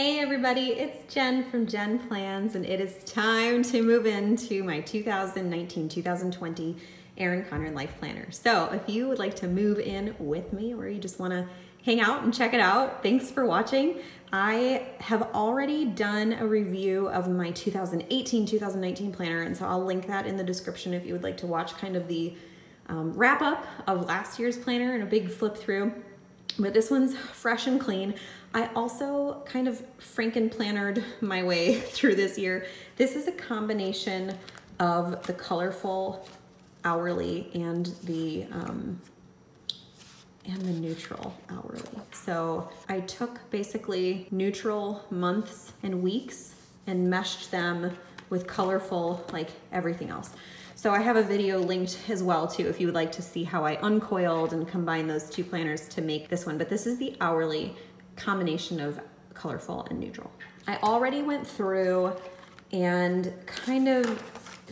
Hey everybody, it's Jen from JenPlans, and it is time to move into my 2019-2020 Erin Condren LifePlanner. So if you would like to move in with me, or you just want to hang out and check it out, thanks for watching. I have already done a review of my 2018-2019 planner, and so I'll link that in the description if you would like to watch kind of the wrap up of last year's planner and a big flip through. But this one's fresh and clean. I also kind of Franken-plannered my way through this year. This is a combination of the colorful hourly and the neutral hourly. So I took basically neutral months and weeks and meshed them with colorful, like everything else. So I have a video linked as well too if you would like to see how I uncoiled and combined those two planners to make this one. But this is the hourly combination of colorful and neutral. I already went through and kind of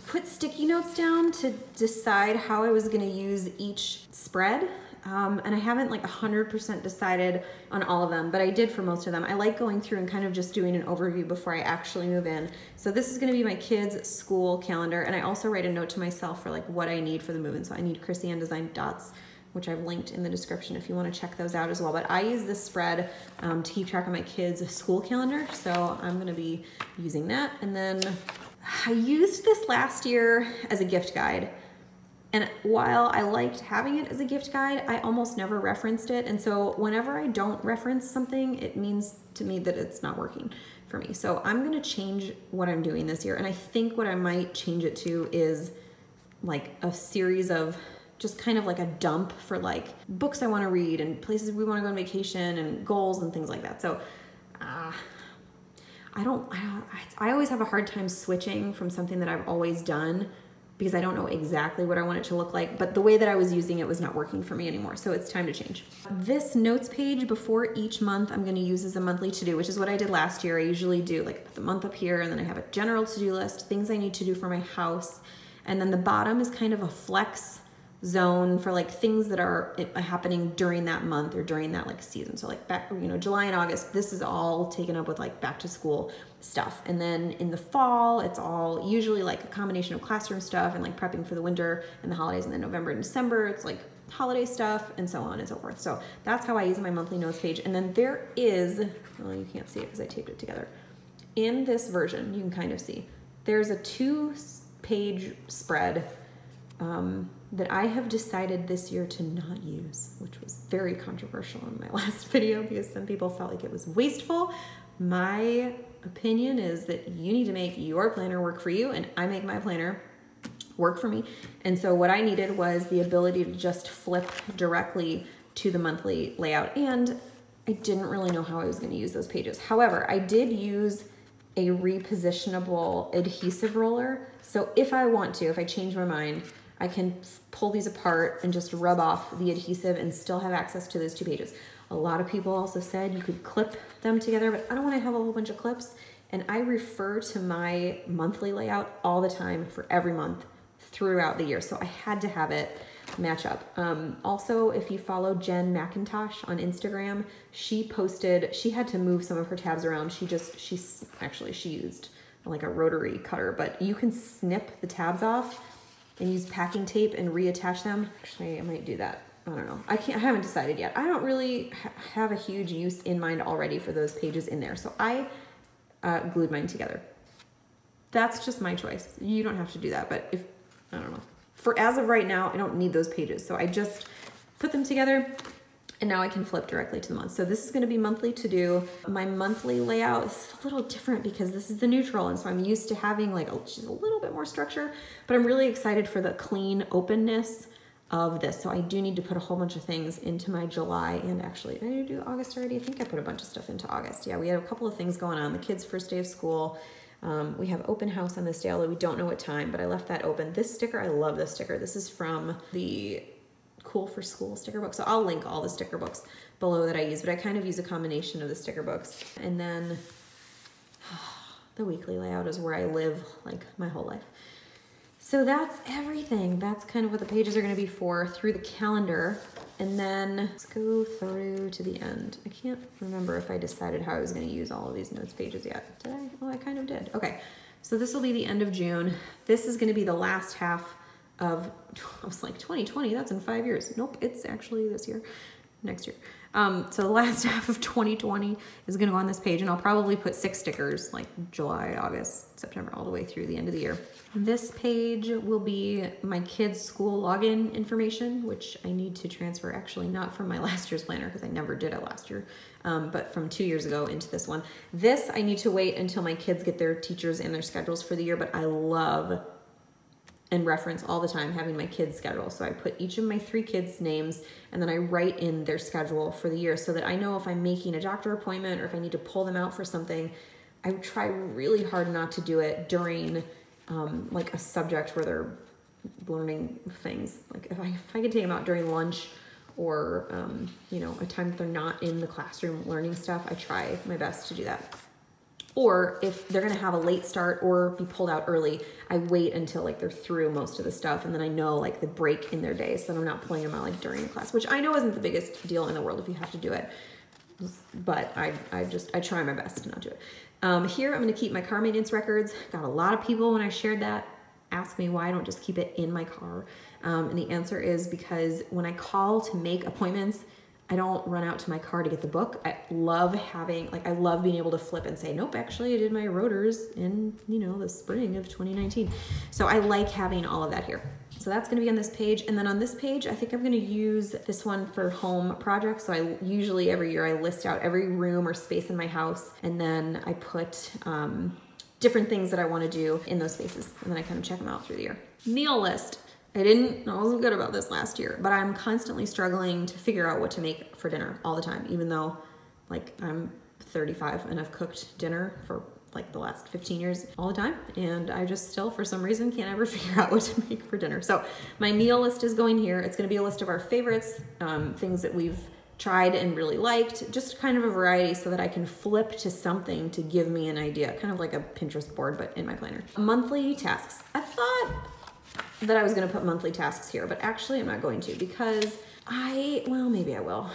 put sticky notes down to decide how I was gonna use each spread. And I haven't like 100% decided on all of them, but I did for most of them. I like going through and kind of just doing an overview before I actually move in. So this is gonna be my kids' school calendar, and I also write a note to myself for like what I need for the move-in. So I need Krissyanne design dots, which I've linked in the description if you wanna check those out as well. But I use this spread to keep track of my kids' school calendar, so I'm gonna be using that. And then I used this last year as a gift guide. And while I liked having it as a gift guide, I almost never referenced it. And so whenever I don't reference something, it means to me that it's not working for me. So I'm gonna change what I'm doing this year. And I think what I might change it to is like a series of just kind of like a dump for like books I wanna read and places we wanna go on vacation and goals and things like that. So I always have a hard time switching from something that I've always done because I don't know exactly what I want it to look like, but the way that I was using it was not working for me anymore, so it's time to change. This notes page before each month I'm gonna use as a monthly to-do, which is what I did last year. I usually do like the month up here, and then I have a general to-do list, things I need to do for my house, and then the bottom is kind of a flex zone for like things that are happening during that month or during that like season. So like back, July and August, this is all taken up with like back to school stuff. And then in the fall, it's all usually like a combination of classroom stuff and like prepping for the winter and the holidays. And then November and December, it's like holiday stuff and so on and so forth. So that's how I use my monthly notes page. And then there is, well, you can't see it because I taped it together. In this version, you can kind of see, there's a 2-page spread that I have decided this year to not use, which was very controversial in my last video because some people felt like it was wasteful. My opinion is that you need to make your planner work for you, and I make my planner work for me. And so what I needed was the ability to just flip directly to the monthly layout, and I didn't really know how I was going to use those pages. However, I did use a repositionable adhesive roller. So if I want to, if I change my mind, I can pull these apart and just rub off the adhesive and still have access to those 2 pages. A lot of people also said you could clip them together, but I don't want to have a whole bunch of clips. And I refer to my monthly layout all the time for every month throughout the year. So I had to have it match up. Also, if you follow Jen McIntosh on Instagram, she posted, she had to move some of her tabs around. She used like a rotary cutter, but you can snip the tabs off and use packing tape and reattach them. Actually, I might do that. I don't know. I haven't decided yet. I don't really have a huge use in mind already for those pages in there. So I glued mine together. That's just my choice. You don't have to do that, but I don't know. For as of right now, I don't need those pages. So I just put them together, and now I can flip directly to the month. So this is gonna be monthly to do. My monthly layout is a little different because this is the neutral, and so I'm used to having like just a little bit more structure, but I'm really excited for the clean openness of this. So I do need to put a whole bunch of things into my July, and actually, did I do August already? I think I put a bunch of stuff into August. Yeah, we had a couple of things going on. The kids' first day of school. We have open house on this day, although we don't know what time, but I left that open. This sticker, I love this sticker. This is from the Cool for School sticker book. So I'll link all the sticker books below that I use, but I kind of use a combination of the sticker books. And then the weekly layout is where I live like my whole life. So that's everything. That's kind of what the pages are going to be for through the calendar. And then let's go through to the end. I can't remember if I decided how I was going to use all of these notes pages yet. Did I? Oh, I kind of did. Okay, so this will be the end of June. This is going to be the last half of, I was like 2020, that's in 5 years. Nope, it's actually this year, next year. So the last half of 2020 is going to go on this page, and I'll probably put 6 stickers like July, August, September, all the way through the end of the year. This page will be my kids' school login information, which I need to transfer, actually not from my last year's planner because I never did it last year, but from 2 years ago into this one. This I need to wait until my kids get their teachers and their schedules for the year, but I love and reference all the time having my kids' schedule. So I put each of my 3 kids' names and then I write in their schedule for the year so that I know if I'm making a doctor appointment or if I need to pull them out for something. I try really hard not to do it during like a subject where they're learning things. Like if I could take them out during lunch or, you know, a time that they're not in the classroom learning stuff, I try my best to do that. Or if they're gonna have a late start or be pulled out early, I wait until like they're through most of the stuff and then I know like the break in their day so that I'm not pulling them out like during the class, which I know isn't the biggest deal in the world if you have to do it. But I try my best to not do it. Here I'm gonna keep my car maintenance records. Got a lot of people when I shared that ask me why I don't just keep it in my car. And the answer is because when I call to make appointments, I don't run out to my car to get the book. I love having, like, I love being able to flip and say, nope, actually I did my rotors in, you know, the spring of 2019. So I like having all of that here. So that's gonna be on this page. And then on this page, I think I'm gonna use this one for home projects. So I usually every year I list out every room or space in my house. And then I put different things that I wanna do in those spaces. And then I kind of check them out through the year. Meal list. I wasn't good about this last year, but I'm constantly struggling to figure out what to make for dinner all the time, even though like I'm 35 and I've cooked dinner for like the last 15 years all the time. And I just still, for some reason, can't ever figure out what to make for dinner. So my meal list is going here. It's gonna be a list of our favorites, things that we've tried and really liked, just kind of a variety so that I can flip to something to give me an idea, kind of like a Pinterest board, but in my planner. Monthly tasks. I thought that I was gonna put monthly tasks here, but actually I'm not going to because well, maybe I will.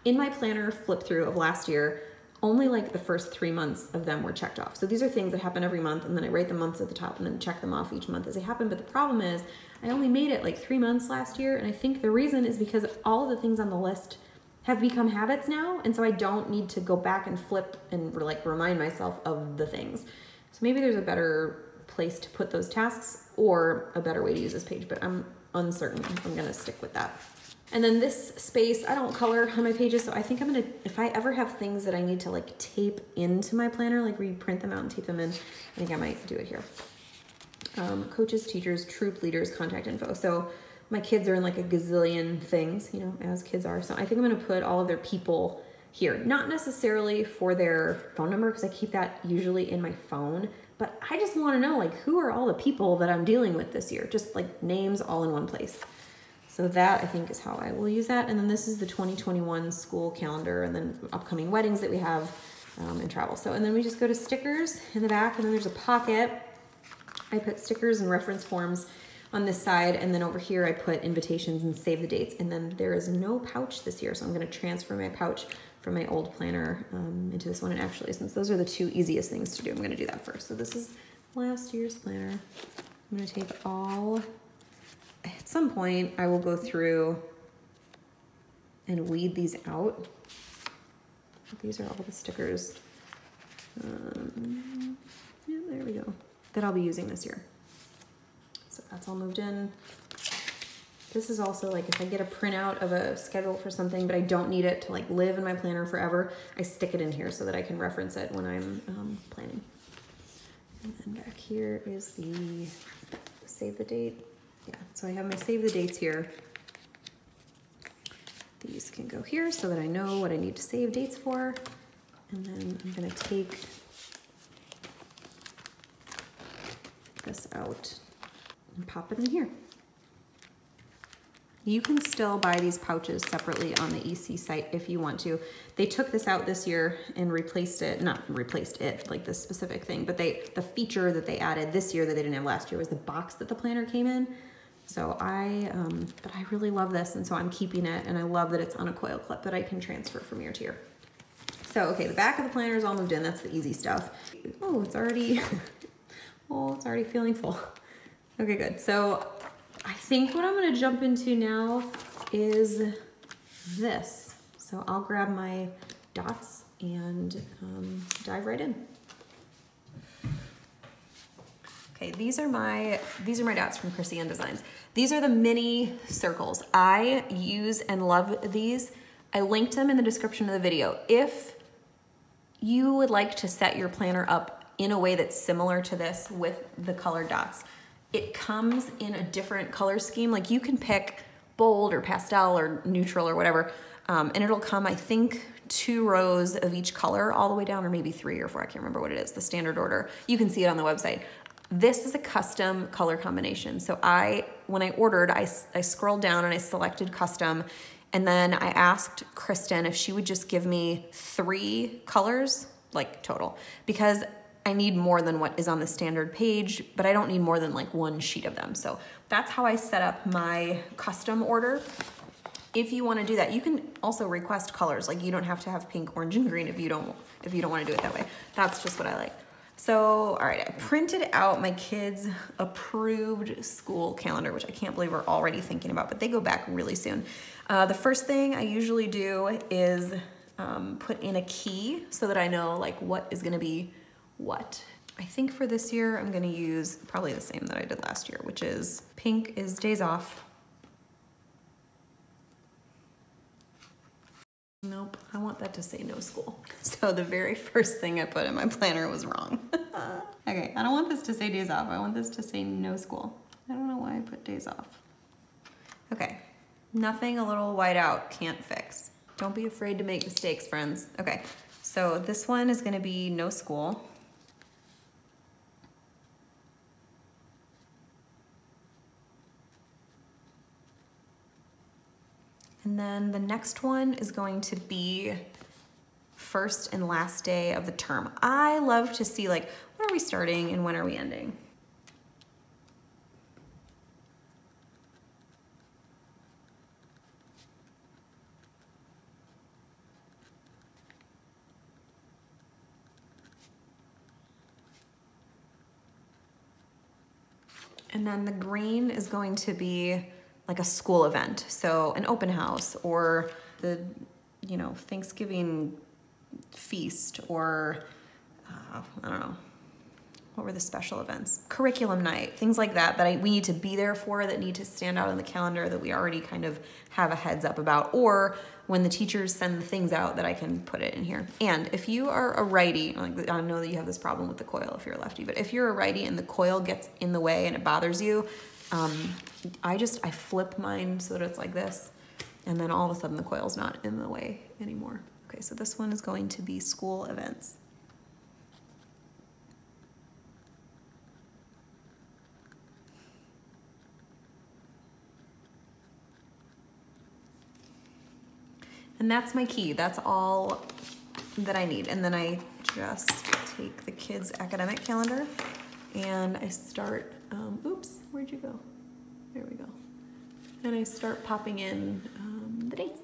In my planner flip through of last year, only like the first 3 months of them were checked off. So these are things that happen every month and then I write the months at the top and then check them off each month as they happen. But the problem is I only made it like 3 months last year. And I think the reason is because all of the things on the list have become habits now. And so I don't need to go back and flip and like remind myself of the things. So maybe there's a better place to put those tasks or a better way to use this page, but I'm uncertain. I'm gonna stick with that. And then this space, I don't color on my pages, so I think I'm gonna, if I ever have things that I need to like tape into my planner, like reprint them out and tape them in, I think I might do it here. Coaches, teachers, troop leaders, contact info. So my kids are in like a gazillion things, you know, as kids are. So I think I'm gonna put all of their people here, not necessarily for their phone number, because I keep that usually in my phone, but I just wanna know like who are all the people that I'm dealing with this year, just like names all in one place. So that I think is how I will use that. And then this is the 2021 school calendar and then upcoming weddings that we have and travel. So, and then we just go to stickers in the back and then there's a pocket. I put stickers and reference forms on this side. And then over here, I put invitations and save the dates. And then there is no pouch this year. So I'm gonna transfer my pouch from my old planner into this one. And actually, since those are the 2 easiest things to do, I'm gonna do that first. So this is last year's planner. I'm gonna take all, at some point, I will go through and weed these out. These are all the stickers. Yeah, there we go. That I'll be using this year. So that's all moved in. This is also like if I get a printout of a schedule for something, but I don't need it to like live in my planner forever, I stick it in here so that I can reference it when I'm planning. And then back here is the save the date. Yeah, so I have my save the dates here. These can go here so that I know what I need to save dates for. And then I'm gonna take this out and pop it in here. You can still buy these pouches separately on the EC site if you want to. They took this out this year and replaced it, not replaced it, like this specific thing, but the feature that they added this year that they didn't have last year was the box that the planner came in. So but I really love this, and so I'm keeping it, and I love that it's on a coil clip that I can transfer from year to year. So, okay, the back of the planner is all moved in. That's the easy stuff. Oh, it's already, oh, it's already feeling full. Okay, good. So I think what I'm gonna jump into now is this. So I'll grab my dots and dive right in. Okay, these are my dots from Krissyanne Designs. These are the mini circles. I use and love these. I linked them in the description of the video. If you would like to set your planner up in a way that's similar to this with the colored dots, it comes in a different color scheme. Like you can pick bold or pastel or neutral or whatever, and it'll come, I think, 2 rows of each color all the way down, or maybe 3 or 4, I can't remember what it is, the standard order. You can see it on the website. This is a custom color combination. So when I ordered, I scrolled down and I selected custom, and then I asked Kristen if she would just give me 3 colors, like total, because I need more than what is on the standard page, but I don't need more than like 1 sheet of them. So that's how I set up my custom order. If you want to do that, you can also request colors. Like you don't have to have pink, orange, and green if you don't want to do it that way. That's just what I like. So, all right, I printed out my kids' approved school calendar, which I can't believe we're already thinking about, but they go back really soon. The first thing I usually do is put in a key so that I know like what is gonna be what. I think for this year, I'm gonna use probably the same that I did last year, which is pink is days off. Nope, I want that to say no school. So the very first thing I put in my planner was wrong. Okay, I don't want this to say days off. I want this to say no school. I don't know why I put days off. Okay, nothing a little white out can't fix. Don't be afraid to make mistakes, friends. Okay, so this one is gonna be no school. And then the next one is going to be first and last day of the term. I love to see like, when are we starting and when are we ending? And then the green is going to be like a school event. So an open house or the, you know, Thanksgiving feast or I don't know, what were the special events? Curriculum night, things like that we need to be there for, that need to stand out on the calendar, that we already kind of have a heads up about, or when the teachers send the things out that I can put it in here. And if you are a righty, like I know that you have this problem with the coil if you're a lefty, but if you're a righty and the coil gets in the way and it bothers you, I flip mine so that it's like this, and then all of a sudden the coil's not in the way anymore. Okay, so this one is going to be school events. And that's my key. That's all that I need. And then I just take the kids' academic calendar and I start, oops, where'd you go? There we go. And I start popping in the dates.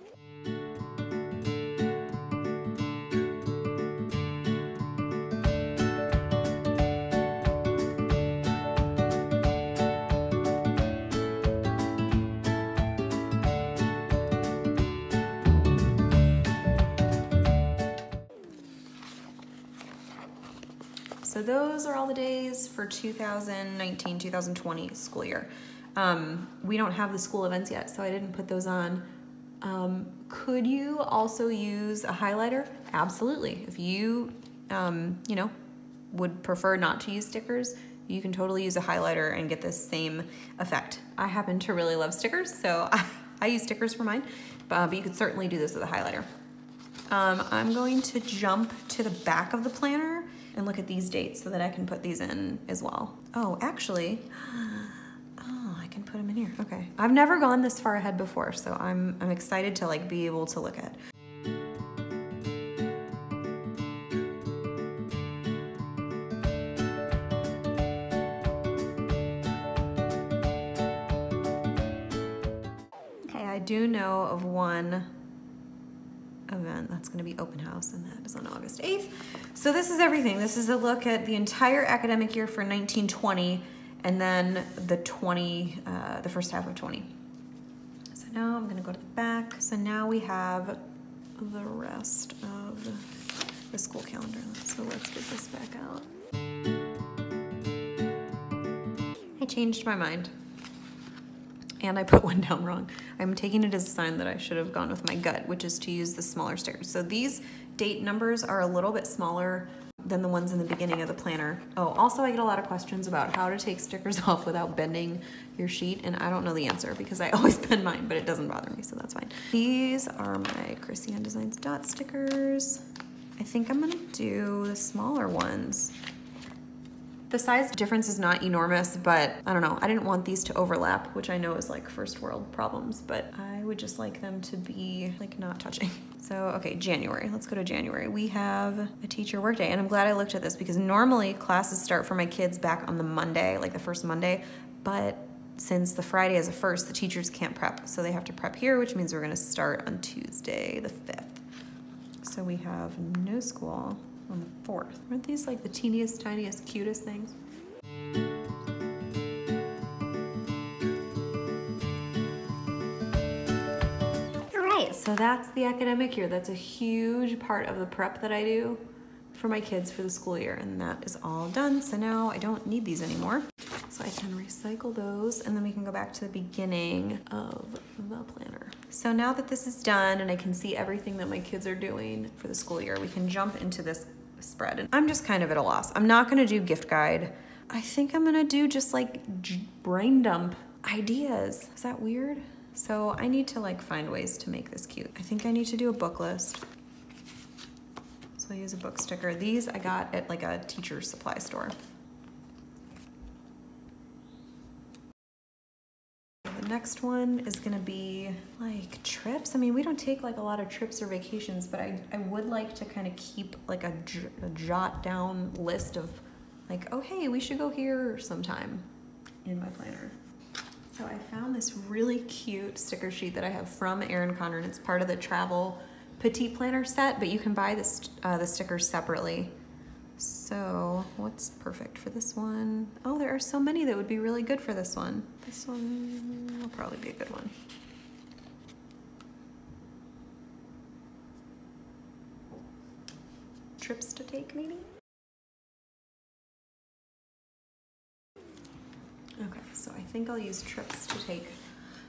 So those are all the days for 2019-2020 school year. We don't have the school events yet, so I didn't put those on. Could you also use a highlighter? Absolutely. If you, you know, would prefer not to use stickers, you can totally use a highlighter and get this same effect. I happen to really love stickers, so I use stickers for mine, but you could certainly do this with a highlighter. I'm going to jump to the back of the planner and look at these dates so that I can put these in as well. Oh, actually, oh, I can put them in here. Okay, I've never gone this far ahead before, so I'm excited to like be able to look at. of one event. That's going to be open house, and that is on August 8th. So this is everything. This is a look at the entire academic year for 1920, and then the first half of 20. So now I'm going to go to the back. So now we have the rest of the school calendar. So let's get this back out. I changed my mind. And I put one down wrong. I'm taking it as a sign that I should have gone with my gut, which is to use the smaller stickers. So these date numbers are a little bit smaller than the ones in the beginning of the planner. Oh, also I get a lot of questions about how to take stickers off without bending your sheet, and I don't know the answer because I always bend mine, but it doesn't bother me, so that's fine. These are my Krissyanne Designs dot stickers. I think I'm gonna do the smaller ones. The size difference is not enormous, but I don't know. I didn't want these to overlap, which I know is like first world problems, but I would just like them to be like not touching. So, okay, January, let's go to January. We have a teacher workday, and I'm glad I looked at this because normally classes start for my kids back on the Monday, like the first Monday, but since the Friday is the first, the teachers can't prep. So they have to prep here, which means we're gonna start on Tuesday, the 5th. So we have no school on the 4th. Aren't these like the teeniest, tiniest, cutest things? All right, so that's the academic year. That's a huge part of the prep that I do for my kids for the school year, and that is all done. So now I don't need these anymore. So I can recycle those, and then we can go back to the beginning of the planner. So now that this is done and I can see everything that my kids are doing for the school year, we can jump into this spread. And I'm just kind of at a loss. I'm not gonna do gift guide. I think I'm gonna do just like brain dump ideas. Is that weird? So I need to like find ways to make this cute. I think I need to do a book list. So I use a book sticker. These I got at like a teacher's supply store. The next one is gonna be like trips. I mean, we don't take like a lot of trips or vacations, but I would like to kind of keep like a jot down list of like, oh, hey, we should go here sometime in my planner. So I found this really cute sticker sheet that I have from Erin Condren. It's part of the travel petite planner set, but you can buy this, the stickers separately. So what's perfect for this one? Oh, there are so many that would be really good for this one. This one will probably be a good one. Trips to take, maybe? Okay, so I think I'll use trips to take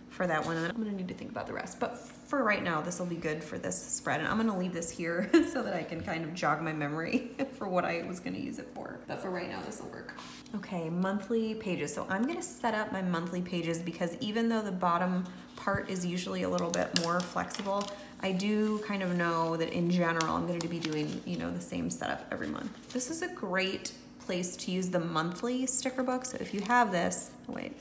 for that one, and then I'm gonna need to think about the rest. But for right now, this will be good for this spread, and I'm gonna leave this here so that I can kind of jog my memory for what I was gonna use it for. But for right now, this will work. Okay, monthly pages. So I'm gonna set up my monthly pages because even though the bottom part is usually a little bit more flexible, I do kind of know that in general, I'm gonna be doing, you know, the same setup every month. This is a great place to use the monthly sticker book. So if you have this, oh wait,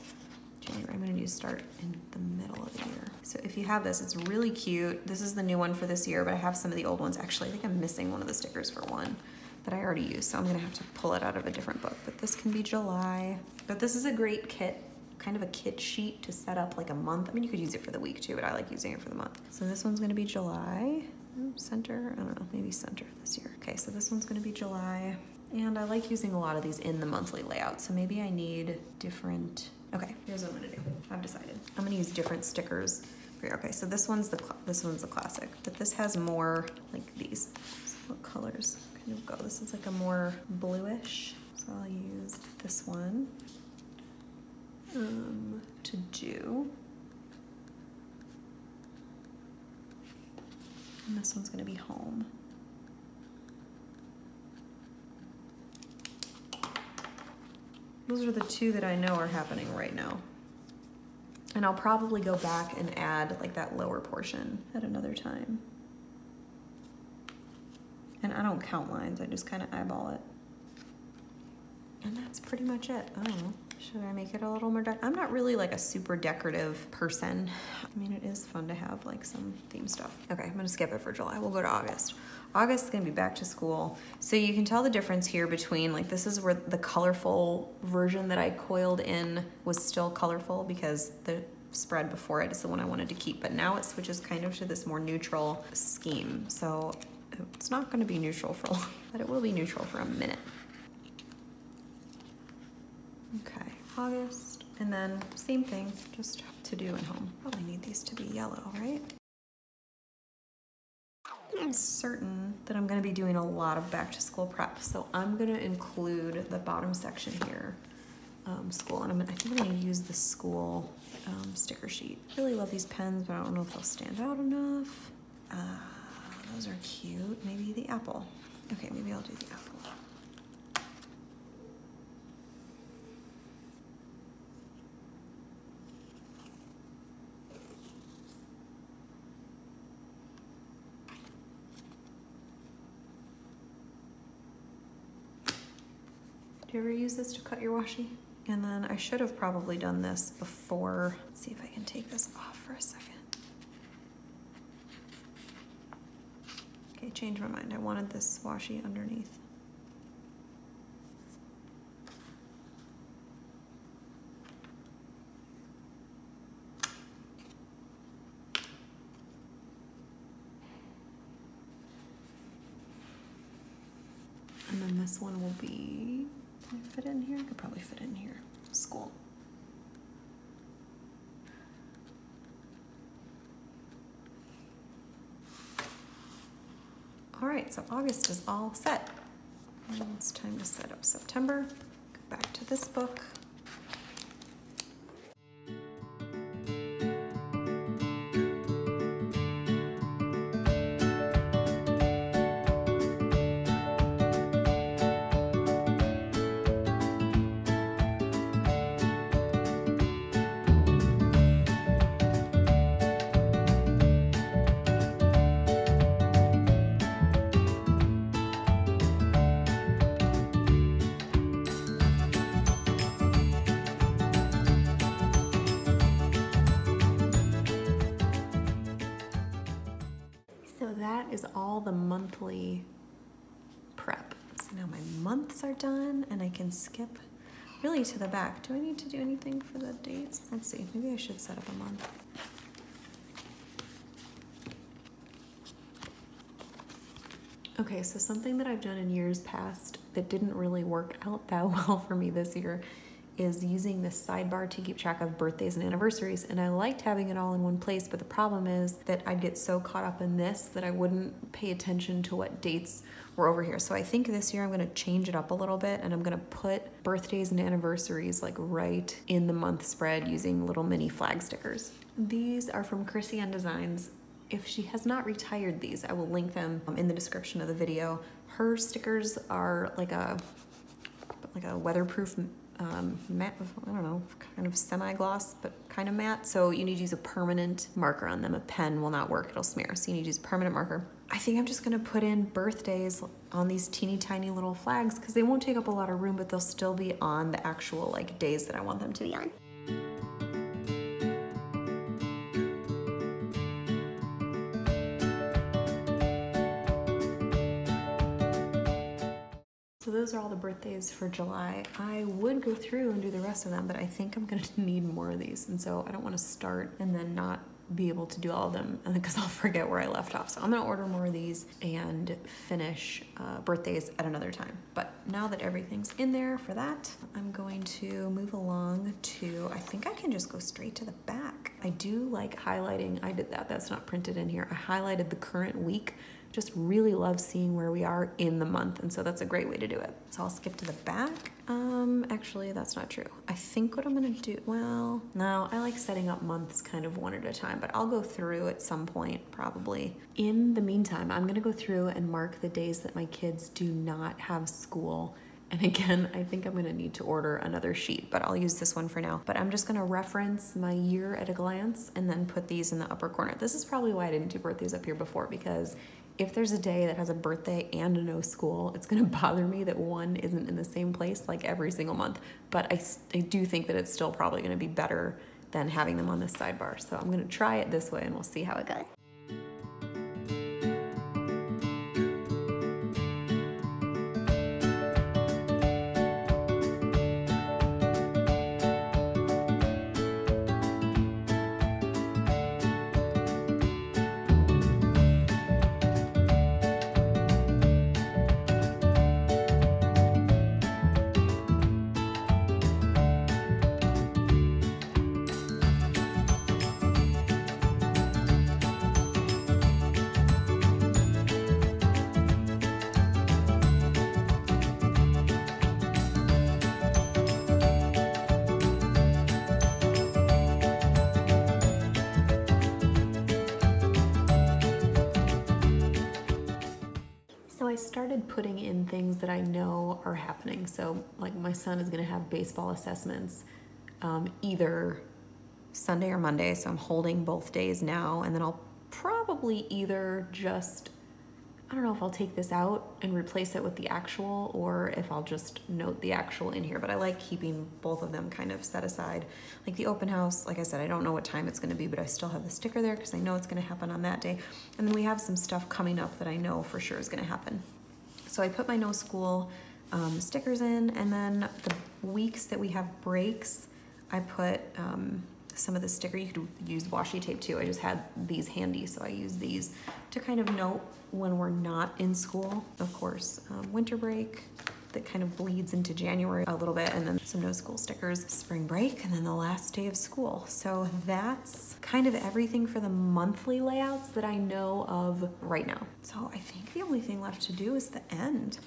January, I'm gonna need to start in the middle of the year. So if you have this, it's really cute. This is the new one for this year, but I have some of the old ones. Actually, I think I'm missing one of the stickers for one that I already used, so I'm gonna have to pull it out of a different book. But this can be July. But this is a great kit, kind of a kit sheet to set up like a month. I mean, you could use it for the week too, but I like using it for the month. So this one's gonna be July. Center, I don't know, maybe center this year. Okay, so this one's gonna be July. And I like using a lot of these in the monthly layout, so maybe I need different. Okay, here's what I'm gonna do. I've decided. I'm gonna use different stickers. Okay, so this one's the classic, but this has more like these. So what colors kind of go? This is like a more bluish, so I'll use this one to do. And this one's gonna be home. Those are the two that I know are happening right now. And I'll probably go back and add like that lower portion at another time. And I don't count lines, I just kind of eyeball it. And that's pretty much it. I don't know. Should I make it a little more I'm not really like a super decorative person. I mean, it is fun to have like some theme stuff. Okay, I'm gonna skip it for July. We'll go to August. August is gonna be back to school. So you can tell the difference here between like, this is where the colorful version that I coiled in was still colorful because the spread before it is the one I wanted to keep, but now it switches kind of to this more neutral scheme. So it's not going to be neutral for long, but it will be neutral for a minute. Okay, August, and then same thing, just to do at home. Probably need these to be yellow, right? I'm certain that I'm going to be doing a lot of back to school prep, so I'm going to include the bottom section here, school, and I think I'm going to use the school sticker sheet. I really love these pens, but I don't know if they'll stand out enough. Those are cute. Maybe the apple. Okay, maybe I'll do the apple. Do you ever use this to cut your washi? And then I should have probably done this before. Let's see if I can take this off for a second. Okay, changed my mind. I wanted this washi underneath. And then this one will be, can I fit it in here? I could probably fit it in here. School. All right, so August is all set. And it's time to set up September. Go back to this book. So that is all the monthly prep. So now my months are done and I can skip really to the back. Do I need to do anything for the dates? Let's see, maybe I should set up a month. Okay, so something that I've done in years past that didn't really work out that well for me this year is using this sidebar to keep track of birthdays and anniversaries. And I liked having it all in one place, but the problem is that I'd get so caught up in this that I wouldn't pay attention to what dates were over here. So I think this year I'm gonna change it up a little bit and I'm gonna put birthdays and anniversaries like right in the month spread using little mini flag stickers. These are from Krissyanne Designs. If she has not retired these, I will link them in the description of the video. Her stickers are like a weatherproof matte, I don't know, kind of semi-gloss, but kind of matte. So you need to use a permanent marker on them. A pen will not work, it'll smear. So you need to use a permanent marker. I think I'm just gonna put in birthdays on these teeny tiny little flags because they won't take up a lot of room, but they'll still be on the actual like days that I want them to be on. So those are all the birthdays for July. I would go through and do the rest of them, but I think I'm gonna need more of these. And so I don't wanna start and then not be able to do all of them because I'll forget where I left off. So I'm gonna order more of these and finish birthdays at another time. But now that everything's in there for that, I'm going to move along to, I think I can just go straight to the back. I do like highlighting, I did that, that's not printed in here. I highlighted the current week. Just really love seeing where we are in the month, and so that's a great way to do it. So I'll skip to the back. Actually, that's not true. I think what I'm gonna do, well, no, I like setting up months kind of one at a time, but I'll go through at some point, probably. In the meantime, I'm gonna go through and mark the days that my kids do not have school. And again, I think I'm gonna need to order another sheet, but I'll use this one for now. But I'm just gonna reference my year at a glance and then put these in the upper corner. This is probably why I didn't do birthdays up here before, because if there's a day that has a birthday and no school, it's gonna bother me that one isn't in the same place like every single month. But I do think that it's still probably gonna be better than having them on this sidebar. So I'm gonna try it this way and we'll see how it goes. I started putting in things that I know are happening. So like my son is gonna have baseball assessments either Sunday or Monday, so I'm holding both days now, and then I'll probably either just, I don't know if I'll take this out and replace it with the actual, or if I'll just note the actual in here, but I like keeping both of them kind of set aside. Like the open house, like I said, I don't know what time it's gonna be, but I still have the sticker there because I know it's gonna happen on that day. And then we have some stuff coming up that I know for sure is gonna happen. So I put my no school stickers in, and then the weeks that we have breaks, I put some of the sticker. You could use washi tape too. I just had these handy, so I use these to kind of note when we're not in school. Of course, winter break, that kind of bleeds into January a little bit, and then some no school stickers, spring break, and then the last day of school. So that's kind of everything for the monthly layouts that I know of right now. So I think the only thing left to do is the end.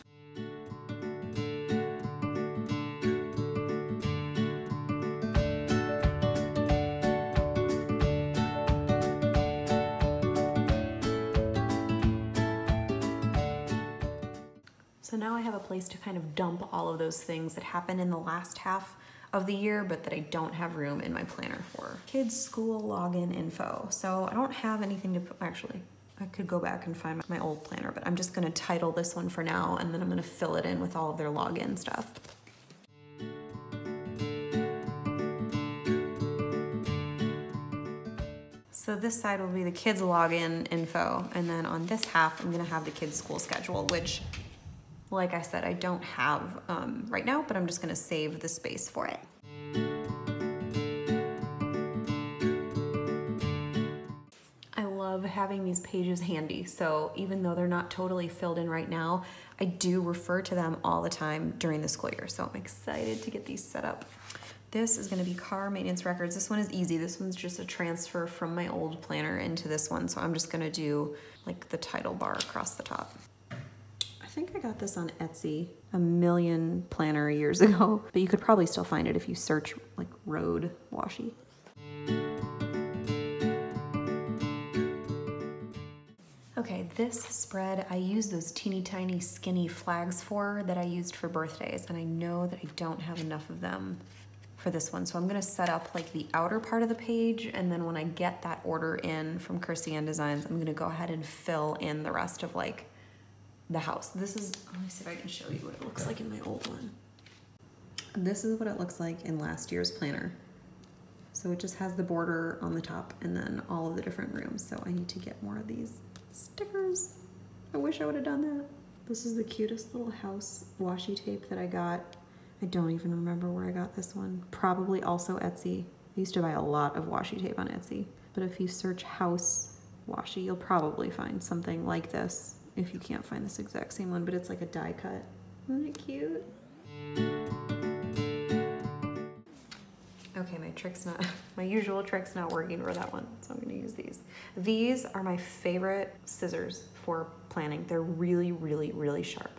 So now I have a place to kind of dump all of those things that happen in the last half of the year, but that I don't have room in my planner for. Kids school login info. So I don't have anything to put, actually, I could go back and find my old planner, but I'm just gonna title this one for now, and then I'm gonna fill it in with all of their login stuff. So this side will be the kids login info, and then on this half, I'm gonna have the kids school schedule, which, like I said, I don't have right now, but I'm just gonna save the space for it. I love having these pages handy, so even though they're not totally filled in right now, I do refer to them all the time during the school year, so I'm excited to get these set up. This is gonna be car maintenance records. This one is easy. This one's just a transfer from my old planner into this one, so I'm just gonna do like the title bar across the top. I think I got this on Etsy a million planner years ago, but you could probably still find it if you search like road washi. Okay, this spread, I use those teeny tiny skinny flags for that I used for birthdays, and I know that I don't have enough of them for this one. So I'm gonna set up like the outer part of the page, and then when I get that order in from Krissyanne Designs, I'm gonna go ahead and fill in the rest of like the house. This is, let me see if I can show you what it looks like in my old one. This is what it looks like in last year's planner. So it just has the border on the top and then all of the different rooms. So I need to get more of these stickers. I wish I would have done that. This is the cutest little house washi tape that I got. I don't even remember where I got this one. Probably also Etsy. I used to buy a lot of washi tape on Etsy. But if you search house washi, you'll probably find something like this. If you can't find this exact same one, but it's like a die cut. Isn't it cute? Okay, my usual trick's not working for that one, so I'm gonna use these. These are my favorite scissors for planning. They're really, really, really sharp.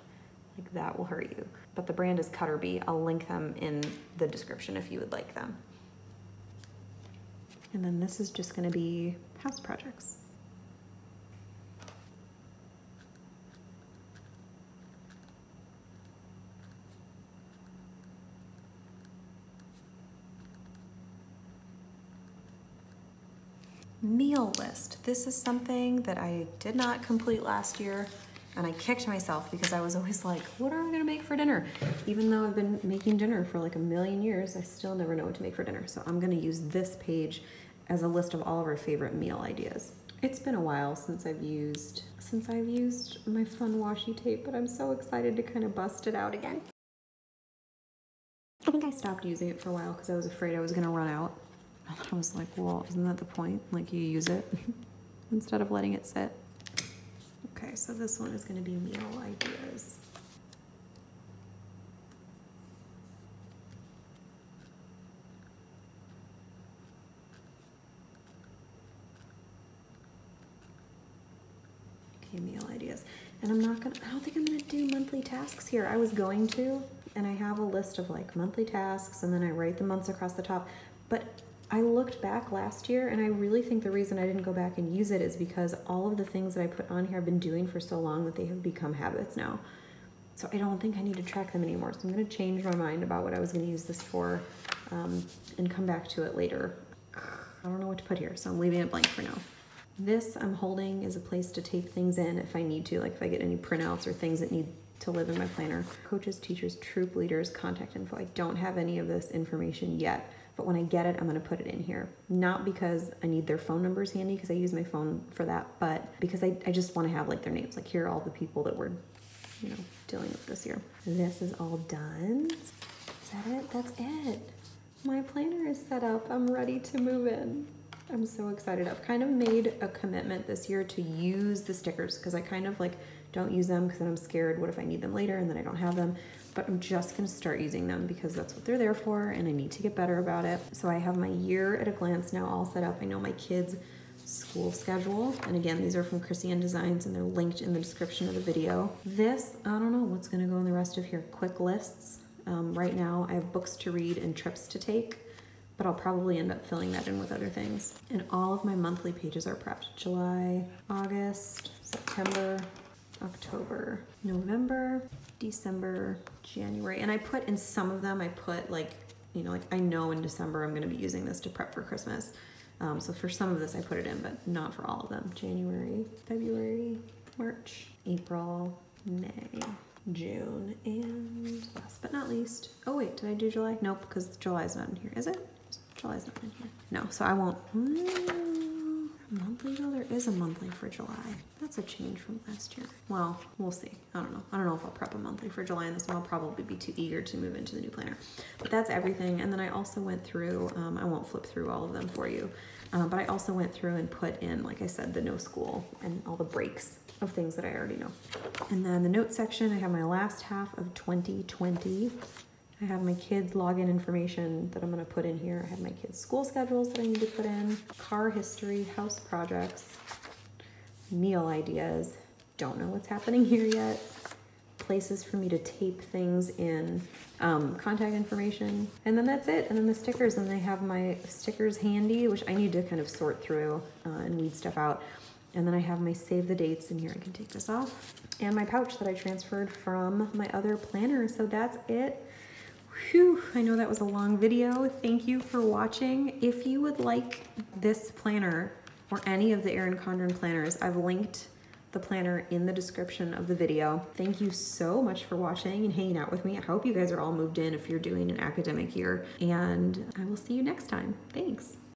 Like that will hurt you. But the brand is Cutter Bee. I'll link them in the description if you would like them. And then this is just gonna be house projects. Meal list. This is something that I did not complete last year, and I kicked myself because I was always like, what are we gonna make for dinner? Even though I've been making dinner for like a million years, I still never know what to make for dinner. So I'm gonna use this page as a list of all of our favorite meal ideas. It's been a while since I've used my fun washi tape, but I'm so excited to kind of bust it out again. I think I stopped using it for a while because I was afraid I was gonna run out. I was like, well, isn't that the point? Like, you use it instead of letting it sit. Okay, so this one is gonna be meal ideas. Okay, meal ideas. And I don't think I'm gonna do monthly tasks here. I was going to, and I have a list of like monthly tasks, and then I write the months across the top. But I looked back last year and I really think the reason I didn't go back and use it is because all of the things that I put on here I've been doing for so long that they have become habits now. So I don't think I need to track them anymore. So I'm gonna change my mind about what I was gonna use this for and come back to it later. I don't know what to put here, so I'm leaving it blank for now. This I'm holding is a place to tape things in if I need to, like if I get any printouts or things that need to live in my planner. Coaches, teachers, troop leaders, contact info. I don't have any of this information yet, but when I get it, I'm gonna put it in here. Not because I need their phone numbers handy, because I use my phone for that, but because I just wanna have like their names. Like here are all the people that we're, you know, dealing with this year. This is all done. Is that it? That's it. My planner is set up. I'm ready to move in. I'm so excited. I've kind of made a commitment this year to use the stickers because I kind of like don't use them because then I'm scared what if I need them later and then I don't have them. But I'm just gonna start using them because that's what they're there for and I need to get better about it. So I have my year at a glance now all set up. I know my kids' school schedule. And again, these are from Krissyanne Designs and they're linked in the description of the video. This, I don't know what's gonna go in the rest of here. Quick lists. Right now I have books to read and trips to take, but I'll probably end up filling that in with other things. And all of my monthly pages are prepped. July, August, September, October, November, December, January. And I put in some of them, I put like, you know, like I know in December I'm gonna be using this to prep for Christmas. So for some of this I put it in, but not for all of them. January, February, March, April, May, June, and last but not least, oh wait, did I do July? Nope, because July's not in here, is it? July's not in here. No, so I won't. Monthly though, there is a monthly for July. That's a change from last year. Well, we'll see. I don't know. I don't know if I'll prep a monthly for July, and this one I'll probably be too eager to move into the new planner. But that's everything. And then I also went through, I won't flip through all of them for you, but I also went through and put in, like I said, the no school and all the breaks of things that I already know. And then the notes section, I have my last half of 2020. I have my kids' login information that I'm gonna put in here. I have my kids' school schedules that I need to put in, car history, house projects, meal ideas. Don't know what's happening here yet. Places for me to tape things in, contact information, and then that's it. And then the stickers, and I have my stickers handy, which I need to kind of sort through and weed stuff out. And then I have my save the dates in here. I can take this off. And my pouch that I transferred from my other planner. So that's it. Whew, I know that was a long video. Thank you for watching. If you would like this planner or any of the Erin Condren planners, I've linked the planner in the description of the video. Thank you so much for watching and hanging out with me. I hope you guys are all moved in if you're doing an academic year, and I will see you next time. Thanks.